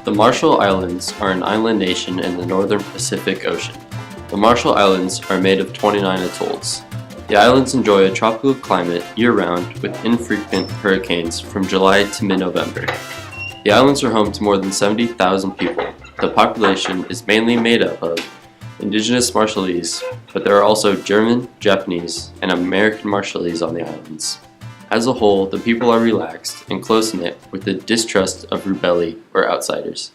The Marshall Islands are an island nation in the northern Pacific Ocean. The Marshall Islands are made of 29 atolls. The islands enjoy a tropical climate year-round with infrequent hurricanes from July to mid-November. The islands are home to more than 70,000 people. The population is mainly made up of indigenous Marshallese, but there are also German, Japanese, and American Marshallese on the islands. As a whole, the people are relaxed and close-knit with a distrust of rubelli or outsiders.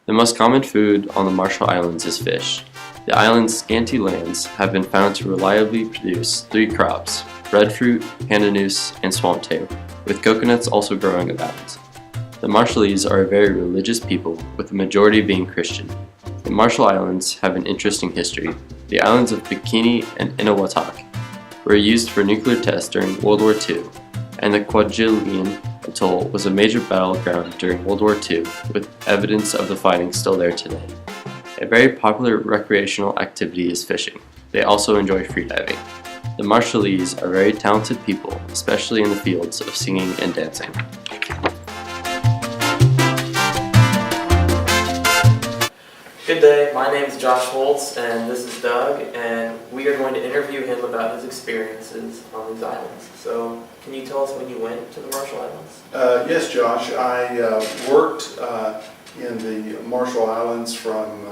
The most common food on the Marshall Islands is fish. The island's scanty lands have been found to reliably produce 3 crops: breadfruit, pandanus, and swamptail, with coconuts also growing about. The Marshallese are a very religious people, with the majority being Christian. The Marshall Islands have an interesting history. The islands of Bikini and Eniwetok were used for nuclear tests during World War II, and the Kwajalein Atoll was a major battleground during World War II, with evidence of the fighting still there today. A very popular recreational activity is fishing. They also enjoy freediving. The Marshallese are very talented people, especially in the fields of singing and dancing. Good day, my name is Josh Holtz and this is Doug, and we are going to interview him about his experiences on these islands. So, can you tell us when you went to the Marshall Islands? Yes, Josh. I worked in the Marshall Islands from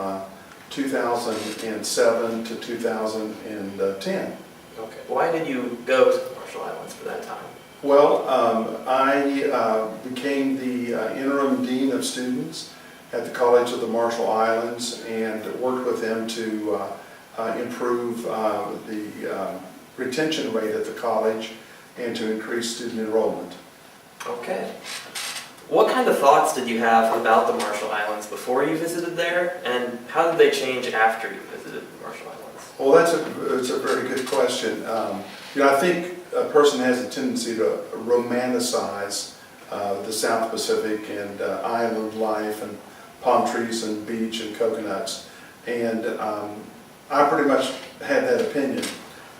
2007 to 2010. Okay. Why did you go to the Marshall Islands for that time? Well, I became the interim dean of students at the College of the Marshall Islands and worked with them to improve the retention rate at the college and to increase student enrollment. Okay. What kind of thoughts did you have about the Marshall Islands before you visited there, and how did they change after you visited the Marshall Islands? Well, that's a very good question. I think a person has a tendency to romanticize the South Pacific and island life and palm trees and beach and coconuts, and I pretty much had that opinion.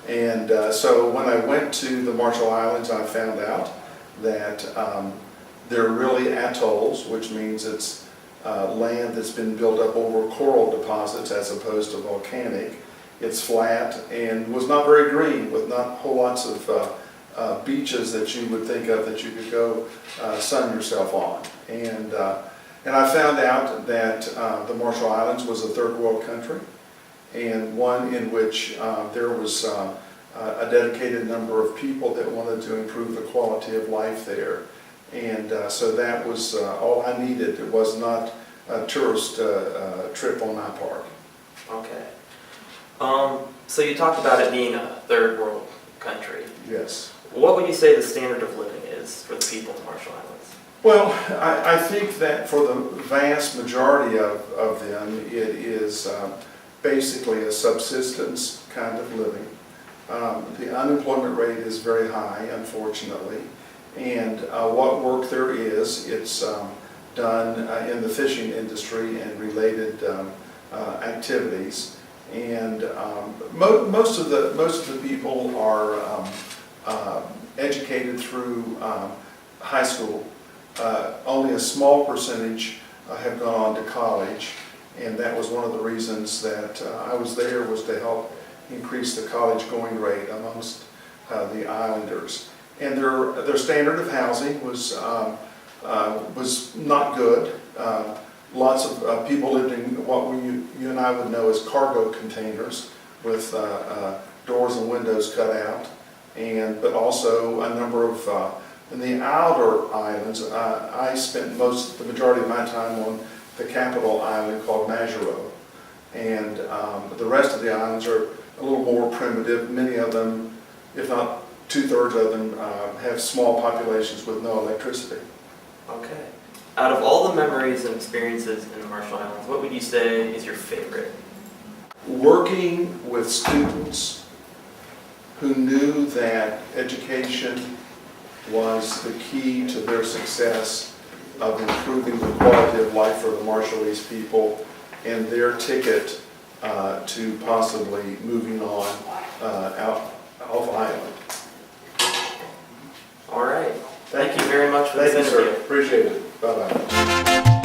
And so when I went to the Marshall Islands, I found out that they're really atolls, which means it's land that's been built up over coral deposits as opposed to volcanic. It's flat and was not very green, with not whole lots of beaches that you would think of that you could go sun yourself on. And I found out that the Marshall Islands was a third world country, and one in which there was a dedicated number of people that wanted to improve the quality of life there. And so that was all I needed. It was not a tourist trip on my part. Okay. So you talked about it being a third world country. Yes. What would you say the standard of living is for the people in the Marshall Islands? Well, I think that for the vast majority of them, it is basically a subsistence kind of living. The unemployment rate is very high, unfortunately, and what work there is, it's done in the fishing industry and related activities. And most of the people are educated through high school. Only a small percentage have gone on to college, and that was one of the reasons that I was there, was to help increase the college going rate amongst the islanders. And their standard of housing was not good. Lots of people lived in what you and I would know as cargo containers with doors and windows cut out, but also a number of in the outer islands. I spent the majority of my time on the capital island called Majuro, and the rest of the islands are a little more primitive. Many of them, if not 2/3 of them, have small populations with no electricity. Okay. Out of all the memories and experiences in the Marshall Islands, what would you say is your favorite? Working with students who knew that education was the key to their success of improving the quality of life for the Marshallese people and their ticket to possibly moving on out off island. All right. Thank you very much for this interview. Thank you, sir. Appreciate it. Bye-bye.